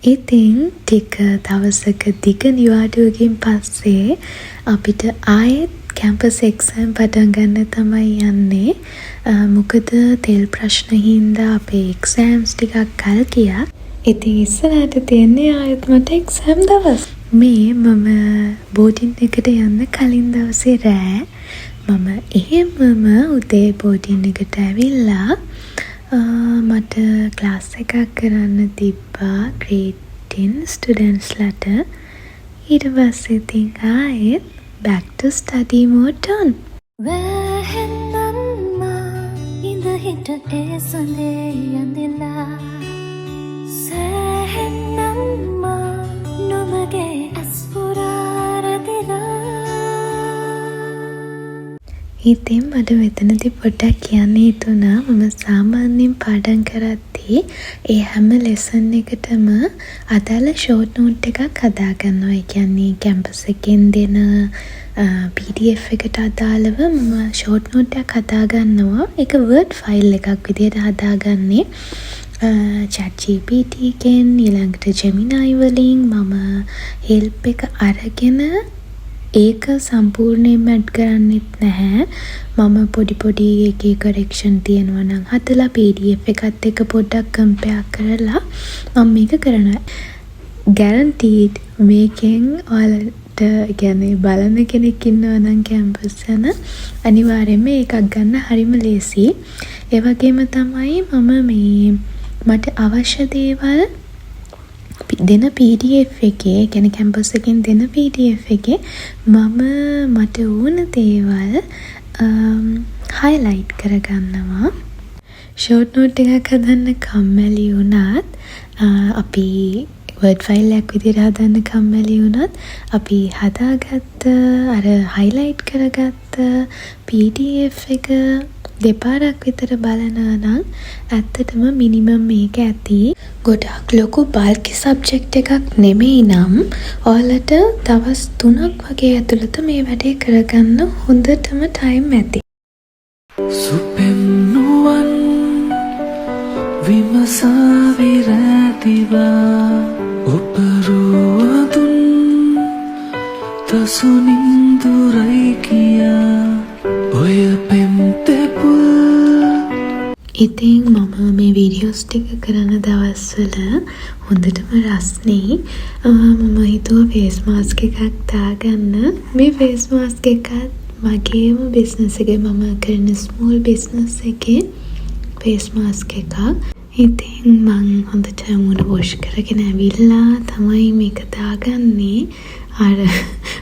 ඉතින් ටික දවසක දිග නිවාඩුවකින් පස්සේ අපිට ආයෙත් කැම්පස් එක්සෑම් පටන් ගන්න තමයි යන්නේ. මොකද තෙල් ප්‍රශ්න හින්දා අපේ එක්සෑම්ස් ටිකක් කල් ගියා. ඉතින් ඉස්සරහට තියෙන්නේ ආයෙත් මට එක්සෑම් දවස්. මේ මම බෝඩින් එකට යන්න කලින් දවසේ රෑ මම එහෙමම උදේ බෝඩින් එකට ඇවිල්ලා මට ක්ලාස් එකක් කරන්න තිබ්බා grade 10 ස්ටුඩන්ට්ස්ලට. ඊට පස්සේ ඉතින් ආයෙත් back to study mode on. වැහෙන්නම්මා ඉඳ හිට ඒ සඳේ යඳිලා සෑහෙන්නම්මා නොමගේ ඇස් පුරාරදිලා. ඉතින් මට මෙතනදී පොඩ්ඩක් කියන්න හිතුණා මම සාමාන්‍යයෙන් පාඩම් කරද්දී ඒ හැම ලෙසන් එකටම අදාළ ෂෝට් නෝට් එකක් හදා ගන්නවා. ඒ කියන්නේ කැම්පස් එකෙන් දෙන PDF එකට අදාළව මම ෂෝට් නෝට් එකක් හදා ගන්නවා. ඒක වර්ඩ් ෆයිල් එකක් විදිහට හදාගන්නේ ChatGPT එකෙන් ඊළඟට Gemini වලින් මම help එක අරගෙන ඒක සම්පූර්ණයෙන්ම ඇඩ් කරන්නෙත් නැහැ. මම පොඩි එකේ කරෙක්ෂන් තියෙනවා නම් හදලා PDF එකත් එක්ක පොඩ්ඩක් කම්පෙයාර් කරලා මම මේක කරනවා. guaranteed මේකෙන් ඔයාලට කියන්නේ බලන කෙනෙක් ඉන්නවා නම් කැම්පස් යන අනිවාර්යයෙන්ම එකක් ගන්න හරිම ලේසි. ඒ වගේම තමයි මම මට අවශ්‍ය දේවල් දෙන PDF එකේ කියන්නේ කැම්පස් එකෙන් දෙන PDF එකේ මට ඕන දේවල් highlight කරගන්නවා. ෂෝට් නෝට් එකක් හදන්න කම්මැලි වුණත් අපි වර්ඩ් ෆයිල් එකක් විදිහට හදන්න කම්මැලි වුණත් අපි හදාගත්ත අර highlight කරගත්ත PDF එක දෙපාරක් විතර බලනවා නම් ඇත්තටම මිනිමම් මේක ඇති. ගොඩක් ලොකු බල්කි සබ්ජෙක්ට් එකක් නෙමෙයි නම් ඔයාලට දවස් 3ක් වගේ ඇතුළත මේ වැඩේ කරගන්න හොඳටම ටයිම් ඇති. සුපෙන්නුවන් විමසා විරැතිවා උපරුවදුන් තසුනින්දුරයි කියා ඔය පෙම්තෙපුල්. ඉතින් මම මේ වීඩියෝස් ටික කරන දවස්වල හොඳටම රස්නේ. මම හිතුවා ෆේස් මාස්ක් එකක් දාගන්න. මේ ෆේස් මාස්ක් එකත් මගේම බිස්නස් එකේ මම කරන ස්මෝල් බිස්නස් එකේ ෆේස් මාස්ක් එකක්. ඉතින් මම හොඳට මුණ වොෂ් කරගෙන ඇවිල්ලා තමයි මේක දාගන්නේ. අර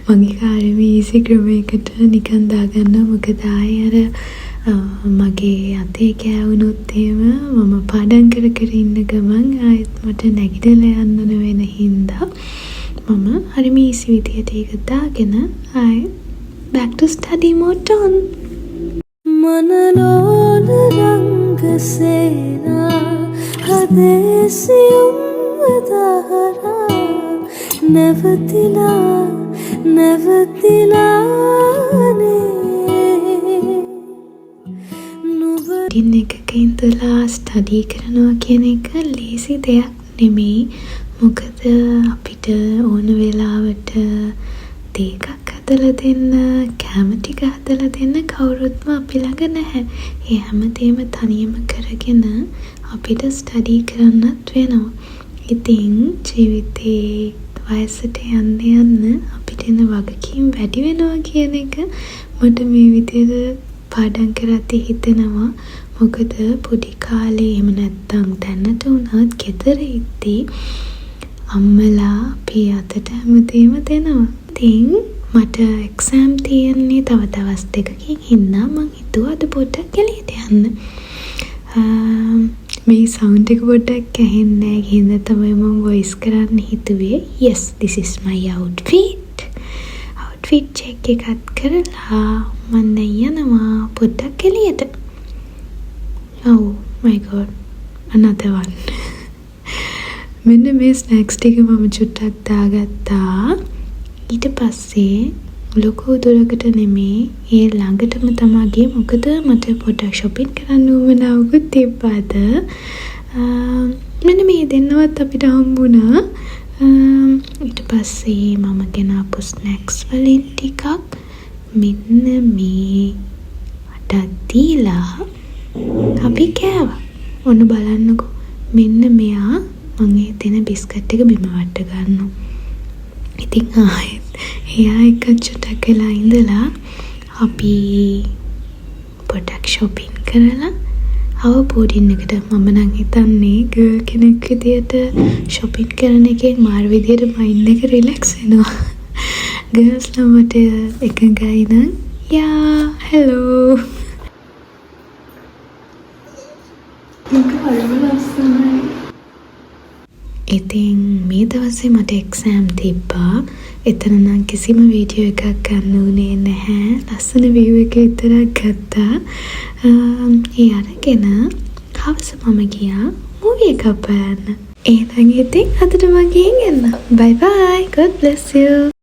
මගේ කාර්යම ඊසි ක්‍රමයකට නිකන් දාගන්න. මොකද ආයේ මගේ අතේ කෑවුනොත් එහෙම මම පාඩම් කර ඉන්න ගමන් ආයෙත් මට නැගිටලා යන්න වෙන හින්දා මම හරිම ඊසි විදියට ඒක දාගෙන ආයෙත් back to study mode on. මනලෝල රංගසේනා හදේසියුම් වදහරා නැවතිලානේ ඩින් එකක ඉඳලා ස්ටඩි කරනවා කියන එක ලේසි දෙයක් නෙමෙයි. මොකද අපිට ඕන වෙලාවට තේකක් හදලා දෙන්න, කැම ටික හදලා දෙන්න කවුරුත්ම අපි ළඟ නැහැ. ඒ හැමදේම තනියම කරගෙන අපිට ස්ටඩි කරන්නත් වෙනවා. ඉතින් ජීවිතේ වයසට යන්න අපිට එන වගකීම් වැඩි වෙනවා කියන එක මට මේ විදිහට පාඩම් කරද්දී හිතෙනවා. මොකද පොඩි කාලේ එහෙම නැත්තම් දැනට උනත් ගෙදර ඉද්දී අම්මලා අපේ අතට හැමදේම දෙනවා. ඉතින් මට එක්සෑම් තියෙන්නේ තව දවස් 2කින් හින්දා මං හිතුවා අද පොඩ්ඩක් එළියට යන්න. මේ සවුන්ඩ් එක පොඩ්ඩක් ඇහෙන්නේ නැහැ කියන තමයි මම වොයිස් කරන්න හිතුවේ. yes this is my outfit check එකත් කරලා මම දැන් යනවා පොඩ්ඩක් එළියට. oh my god another one. මෙන්න මේ ස්නැක්ස් ටික මම චුට්ටක් දාගත්තා. ඊට පස්සේ ලොකු දුරකට නෙමේ ඒ ළඟටම තමයි ගියේ. මොකද මට පොඩ්ඩක් shopping කරන්න උවමනාවකුත් තිබ්බාද. මෙන්න මේ දෙන්නවත් අපිට හම්බුණා. ඊට පස්සේ මම ගෙනාපු ස්නැක්ස් වලින් ටිකක් මෙන්න මේ අටක් දීලා අපි කෑවා. ඔන්න බලන්නකෝ. මෙන්න මෙයා මම ඒ දෙන බිස්කට් එක බිම වට ගන්නවා. ඉතින් ආයෙත් එයා එක චුට්ටක් වෙලා ඉඳලා අපි පොඩක් shopping කරලා ආව බෝඩින් එකට. මම නම් හිතන්නේ ගර්ල් කෙනෙක් විදියට shopping කරන එකෙන් මාර විදියට මයින්ඩ් එක රිලැක්ස් වෙනවා. ගර්ල්ස් ළමට එකගයි නම් යා හෙලෝ. ඉතින් මේ දවසේ මට එක්සෑම් තිබ්බා. එතන නම් කිසිම වීඩියෝ එකක් ගන්න උනේ නැහැ. ලස්සන view එක විතරක් ගත්තා. ඒ අරගෙන හවස මම ගියා මූවි එකක් බලන්න. එහෙනම් ඉතින් අදට මගෙන් එන්න. bye bye. God bless you.